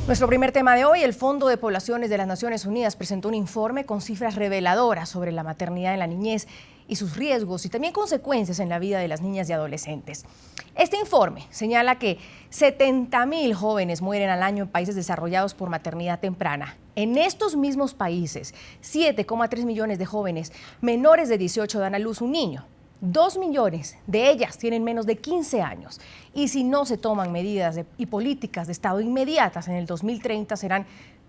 Nuestro primer tema de hoy, el Fondo de Poblaciones de las Naciones Unidas presentó un informe con cifras reveladoras sobre la maternidad en la niñez y sus riesgos y también consecuencias en la vida de las niñas y adolescentes. Este informe señala que 70.000 jóvenes mueren al año en países desarrollados por maternidad temprana. En estos mismos países, 7,3 millones de jóvenes menores de 18 dan a luz un niño. 2 millones de ellas tienen menos de 15 años y si no se toman medidas y políticas de Estado inmediatas, en el 2030 serán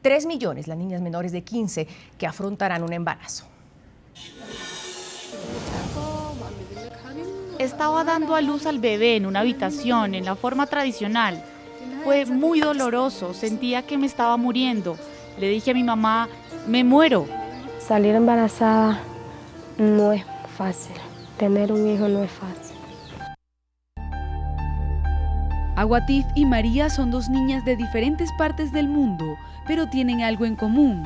3 millones las niñas menores de 15 que afrontarán un embarazo. Estaba dando a luz al bebé en una habitación, en la forma tradicional. Fue muy doloroso, sentía que me estaba muriendo. Le dije a mi mamá, me muero. Salir embarazada no es fácil. Tener un hijo no es fácil. Aguatif y María son dos niñas de diferentes partes del mundo, pero tienen algo en común.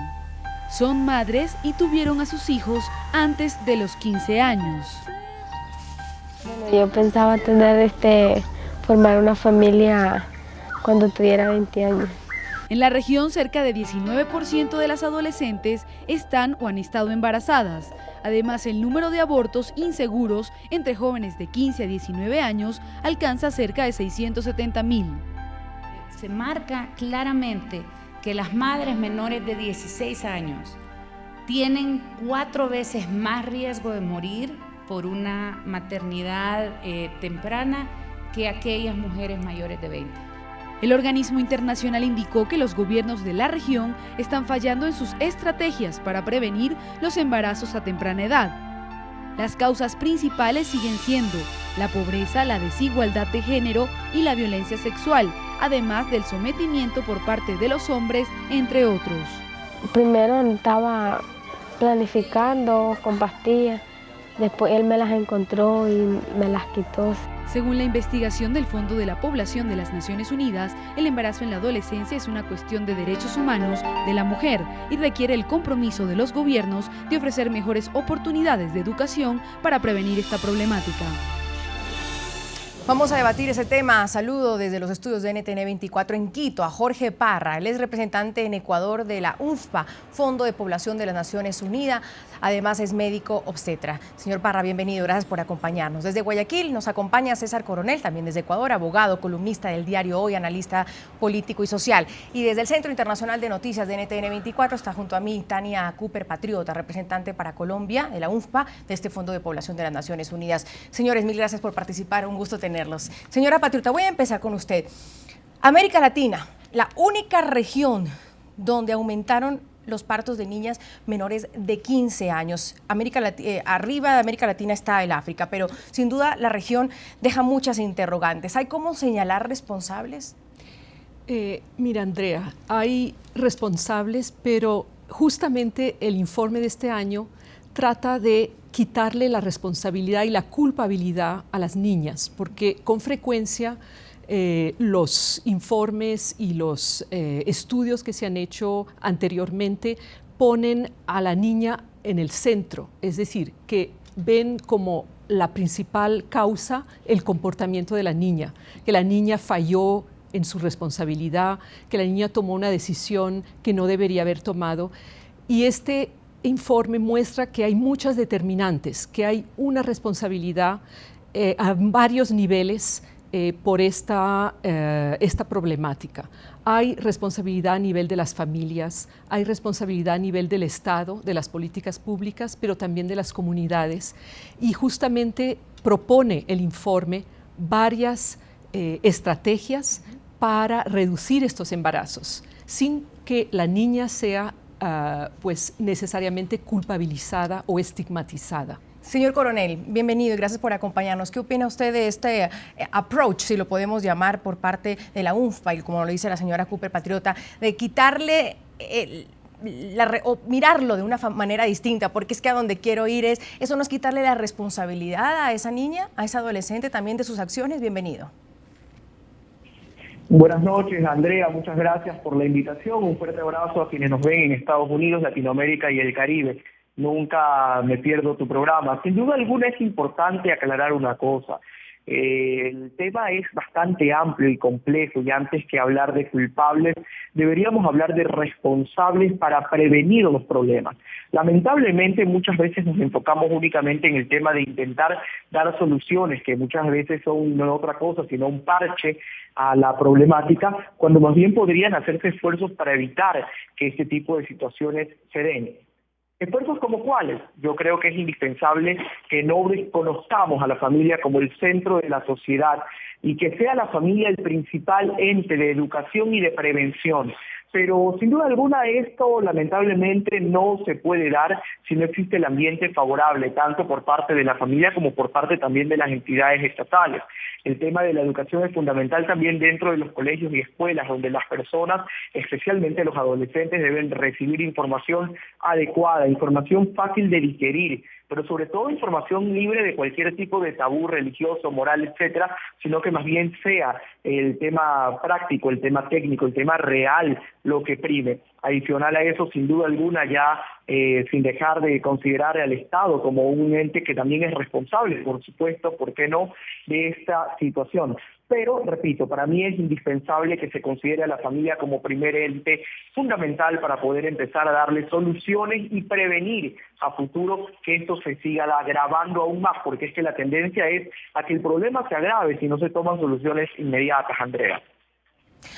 Son madres y tuvieron a sus hijos antes de los 15 años. Bueno, yo pensaba formar una familia cuando tuviera 20 años. En la región, cerca de 19% de las adolescentes están o han estado embarazadas. Además, el número de abortos inseguros entre jóvenes de 15 a 19 años alcanza cerca de 670.000. Se marca claramente que las madres menores de 16 años tienen 4 veces más riesgo de morir por una maternidad temprana que aquellas mujeres mayores de 20. El organismo internacional indicó que los gobiernos de la región están fallando en sus estrategias para prevenir los embarazos a temprana edad. Las causas principales siguen siendo la pobreza, la desigualdad de género y la violencia sexual, además del sometimiento por parte de los hombres, entre otros. Primero estaba planificando con pastillas, después él me las encontró y me las quitó. Según la investigación del Fondo de la Población de las Naciones Unidas, el embarazo en la adolescencia es una cuestión de derechos humanos de la mujer y requiere el compromiso de los gobiernos de ofrecer mejores oportunidades de educación para prevenir esta problemática. Vamos a debatir ese tema. Saludo desde los estudios de NTN 24 en Quito a Jorge Parra. Él es representante en Ecuador de la UNFPA, Fondo de Población de las Naciones Unidas. Además es médico obstetra. Señor Parra, bienvenido. Gracias por acompañarnos. Desde Guayaquil nos acompaña César Coronel, también desde Ecuador, abogado, columnista del diario Hoy, analista político y social. Y desde el Centro Internacional de Noticias de NTN 24 está junto a mí Tania Cooper Patriota, representante para Colombia de la UNFPA, de este Fondo de Población de las Naciones Unidas. Señores, mil gracias por participar. Un gusto tenerlos. Señora Patriota, voy a empezar con usted. América Latina, la única región donde aumentaron los partos de niñas menores de 15 años. Arriba de América Latina está el África, pero sin duda la región deja muchas interrogantes. ¿Hay cómo señalar responsables? Mira, Andrea, hay responsables, pero justamente el informe de este año trata de quitarle la responsabilidad y la culpabilidad a las niñas, porque con frecuencia los informes y los estudios que se han hecho anteriormente ponen a la niña en el centro, es decir, que ven como la principal causa el comportamiento de la niña, que la niña falló en su responsabilidad, que la niña tomó una decisión que no debería haber tomado. Y este informe muestra que hay muchas determinantes, que hay una responsabilidad a varios niveles por esta problemática. Hay responsabilidad a nivel de las familias, hay responsabilidad a nivel del Estado, de las políticas públicas, pero también de las comunidades. Y justamente propone el informe varias estrategias para reducir estos embarazos, sin que la niña sea pues necesariamente culpabilizada o estigmatizada. Señor Coronel, bienvenido y gracias por acompañarnos. ¿Qué opina usted de este approach, si lo podemos llamar, por parte de la UNFPA, y como lo dice la señora Cooper Patriota, de quitarle o mirarlo de una manera distinta? Porque es que a donde quiero ir eso no es quitarle la responsabilidad a esa niña, a esa adolescente también de sus acciones. Bienvenido. Buenas noches, Andrea, muchas gracias por la invitación. Un fuerte abrazo a quienes nos ven en Estados Unidos, Latinoamérica y el Caribe. Nunca me pierdo tu programa. Sin duda alguna es importante aclarar una cosa. El tema es bastante amplio y complejo y antes que hablar de culpables, deberíamos hablar de responsables para prevenir los problemas. Lamentablemente muchas veces nos enfocamos únicamente en el tema de intentar dar soluciones que muchas veces son no otra cosa sino un parche a la problemática, cuando más bien podrían hacerse esfuerzos para evitar que este tipo de situaciones se den. ¿Esfuerzos como cuáles? Yo creo que es indispensable que no reconozcamos a la familia como el centro de la sociedad y que sea la familia el principal ente de educación y de prevención. Pero sin duda alguna esto lamentablemente no se puede dar si no existe el ambiente favorable, tanto por parte de la familia como por parte también de las entidades estatales. El tema de la educación es fundamental también dentro de los colegios y escuelas, donde las personas, especialmente los adolescentes, deben recibir información adecuada, información fácil de digerir, pero sobre todo información libre de cualquier tipo de tabú religioso, moral, etcétera, sino que más bien sea el tema práctico, el tema técnico, el tema real lo que prime. Adicional a eso, sin duda alguna, ya sin dejar de considerar al Estado como un ente que también es responsable, por supuesto, ¿por qué no?, de esta situación. Pero, repito, para mí es indispensable que se considere a la familia como primer ente fundamental para poder empezar a darle soluciones y prevenir a futuro que esto se siga agravando aún más, porque es que la tendencia es a que el problema se agrave si no se toman soluciones inmediatas, Andrea.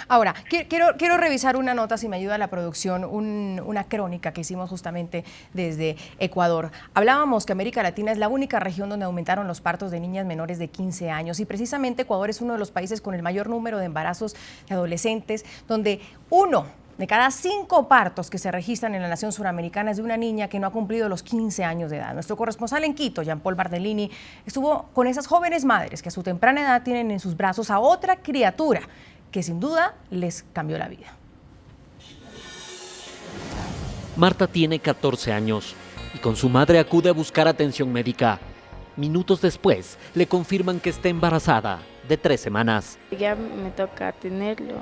Ahora, quiero revisar una nota, si me ayuda la producción, una crónica que hicimos justamente desde Ecuador. Hablábamos que América Latina es la única región donde aumentaron los partos de niñas menores de 15 años y precisamente Ecuador es uno de los países con el mayor número de embarazos de adolescentes, donde 1 de cada 5 partos que se registran en la nación suramericana es de una niña que no ha cumplido los 15 años de edad. Nuestro corresponsal en Quito, Jean-Paul Bardellini, estuvo con esas jóvenes madres que a su temprana edad tienen en sus brazos a otra criatura que sin duda les cambió la vida. Marta tiene 14 años y con su madre acude a buscar atención médica. Minutos después le confirman que está embarazada de 3 semanas. Ya me toca tenerlo.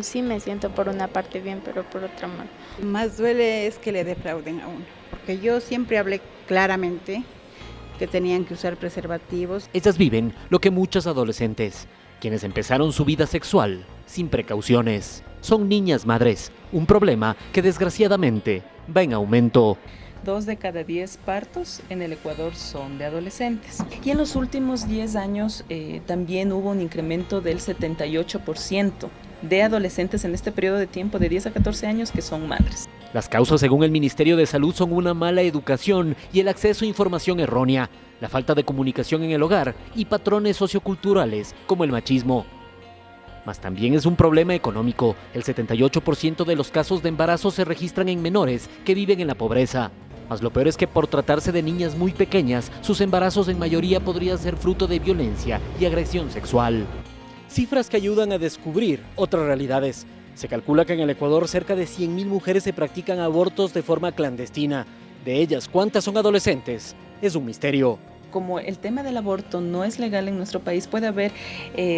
Sí me siento por una parte bien, pero por otra mal. Más duele es que le defrauden a uno, porque yo siempre hablé claramente que tenían que usar preservativos. Ellas viven lo que muchas adolescentes, quienes empezaron su vida sexual sin precauciones. Son niñas madres, un problema que desgraciadamente va en aumento. 2 de cada 10 partos en el Ecuador son de adolescentes. Y en los últimos 10 años también hubo un incremento del 78% de adolescentes en este periodo de tiempo de 10 a 14 años que son madres. Las causas, según el Ministerio de Salud, son una mala educación y el acceso a información errónea, la falta de comunicación en el hogar y patrones socioculturales como el machismo. Mas también es un problema económico. El 78% de los casos de embarazo se registran en menores que viven en la pobreza. Mas lo peor es que por tratarse de niñas muy pequeñas, sus embarazos en mayoría podrían ser fruto de violencia y agresión sexual. Cifras que ayudan a descubrir otras realidades. Se calcula que en el Ecuador cerca de 100.000 mujeres se practican abortos de forma clandestina. De ellas, ¿cuántas son adolescentes? Es un misterio. Como el tema del aborto no es legal en nuestro país, puede haber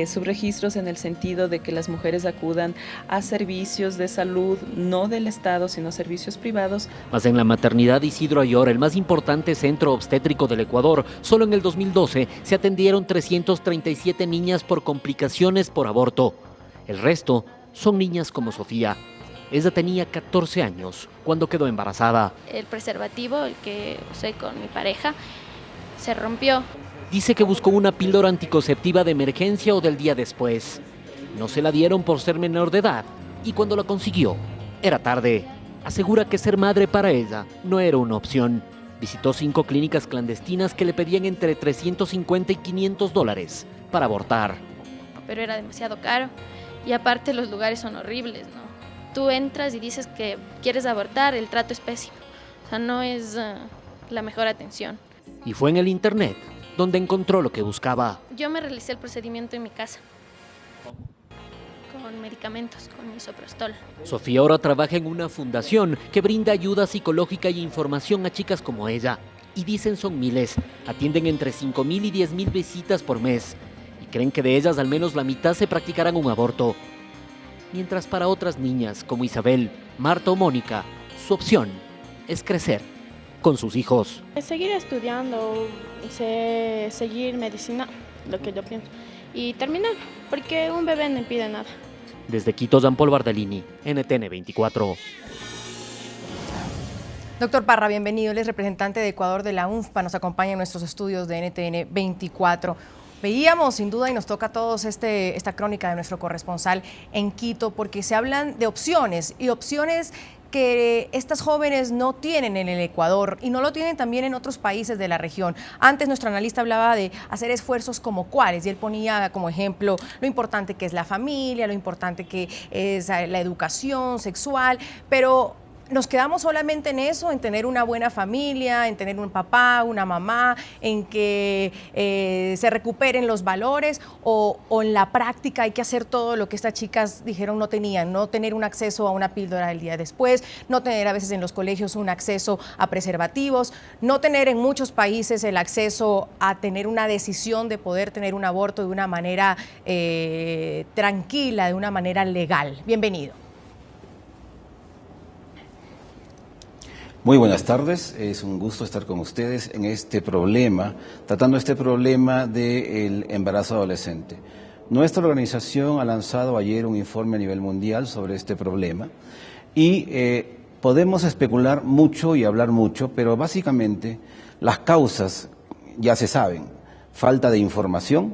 subregistros en el sentido de que las mujeres acudan a servicios de salud, no del Estado, sino servicios privados. Mas en la maternidad Isidro Ayor, el más importante centro obstétrico del Ecuador, solo en el 2012 se atendieron 337 niñas por complicaciones por aborto. El resto son niñas como Sofía. Ella tenía 14 años cuando quedó embarazada. El preservativo, el que usé con mi pareja, se rompió. Dice que buscó una píldora anticonceptiva de emergencia o del día después. No se la dieron por ser menor de edad y cuando la consiguió, era tarde. Asegura que ser madre para ella no era una opción. Visitó 5 clínicas clandestinas que le pedían entre $350 y $500 para abortar. Pero era demasiado caro y aparte los lugares son horribles, ¿no? Tú entras y dices que quieres abortar, el trato es pésimo. O sea, no es la mejor atención. Y fue en el internet donde encontró lo que buscaba. Yo me realicé el procedimiento en mi casa. Con medicamentos, con misoprostol. Sofía ahora trabaja en una fundación que brinda ayuda psicológica y información a chicas como ella. Y dicen son miles. Atienden entre 5.000 y 10.000 visitas por mes. Y creen que de ellas al menos la mitad se practicarán un aborto. Mientras para otras niñas como Isabel, Marta o Mónica, su opción es crecer con sus hijos. Seguir estudiando, seguir medicina, lo que yo pienso. Y terminar, porque un bebé no impide nada. Desde Quito, Jean-Paul Bardellini, NTN 24. Doctor Parra, bienvenido. Él es representante de Ecuador de la UNFPA. Nos acompaña en nuestros estudios de NTN 24. Veíamos sin duda y nos toca a todos esta crónica de nuestro corresponsal en Quito, porque se hablan de opciones y opciones que estas jóvenes no tienen en el Ecuador y no lo tienen también en otros países de la región. Antes nuestro analista hablaba de hacer esfuerzos como cuáles, y él ponía como ejemplo lo importante que es la familia, lo importante que es la educación sexual, pero nos quedamos solamente en eso, en tener una buena familia, en tener un papá, una mamá, en que se recuperen los valores, o en la práctica hay que hacer todo lo que estas chicas dijeron no tenían, no tener un acceso a una píldora del día después, no tener a veces en los colegios un acceso a preservativos, no tener en muchos países el acceso a tener una decisión de poder tener un aborto de una manera tranquila, de una manera legal. Bienvenido. Muy buenas tardes, es un gusto estar con ustedes en este problema, tratando este problema del embarazo adolescente. Nuestra organización ha lanzado ayer un informe a nivel mundial sobre este problema y podemos especular mucho y hablar mucho, pero básicamente las causas ya se saben: falta de información,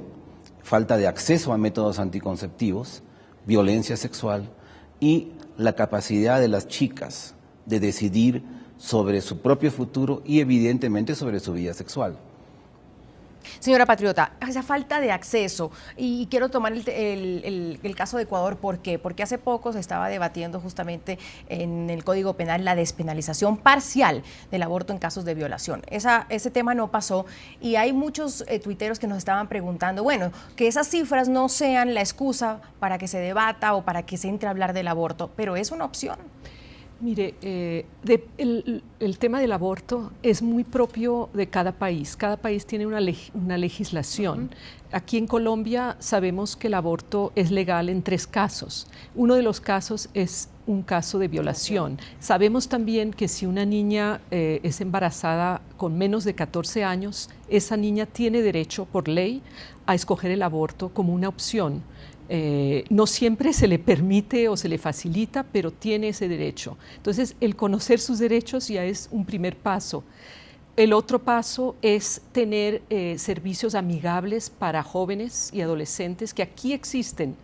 falta de acceso a métodos anticonceptivos, violencia sexual y la capacidad de las chicas de decidir sobre su propio futuro y evidentemente sobre su vida sexual. Señora Patriota, esa falta de acceso, y quiero tomar el caso de Ecuador, ¿por qué? Porque hace poco se estaba debatiendo justamente en el Código Penal la despenalización parcial del aborto en casos de violación. Ese tema no pasó y hay muchos tuiteros que nos estaban preguntando, bueno, que esas cifras no sean la excusa para que se debata o para que se entre a hablar del aborto, pero es una opción. Mire, el tema del aborto es muy propio de cada país. Cada país tiene una legislación. Aquí en Colombia sabemos que el aborto es legal en 3 casos. Uno de los casos es un caso de violación. Sabemos también que si una niña es embarazada con menos de 14 años, esa niña tiene derecho por ley a escoger el aborto como una opción. No siempre se le permite o se le facilita, pero tiene ese derecho. Entonces, el conocer sus derechos ya es un primer paso. El otro paso es tener servicios amigables para jóvenes y adolescentes que aquí existen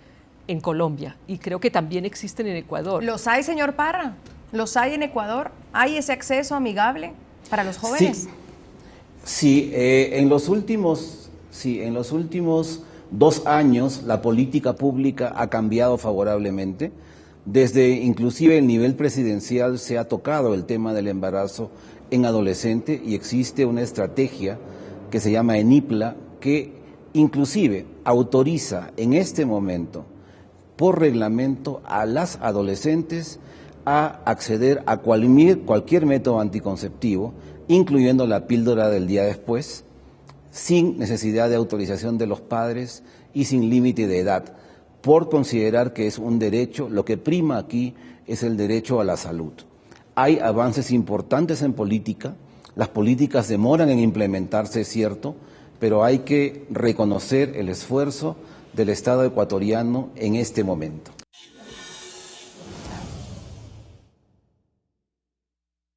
en Colombia y creo que también existen en Ecuador. ¿Los hay, señor Parra? ¿Los hay en Ecuador? ¿Hay ese acceso amigable para los jóvenes? Sí, en los últimos 2 años la política pública ha cambiado favorablemente. Desde inclusive el nivel presidencial se ha tocado el tema del embarazo en adolescente y existe una estrategia que se llama ENIPLA que inclusive autoriza en este momento por reglamento a las adolescentes a acceder a cualquier método anticonceptivo, incluyendo la píldora del día después, sin necesidad de autorización de los padres y sin límite de edad, por considerar que es un derecho. Lo que prima aquí es el derecho a la salud. Hay avances importantes en política, las políticas demoran en implementarse, es cierto, pero hay que reconocer el esfuerzo del Estado ecuatoriano en este momento.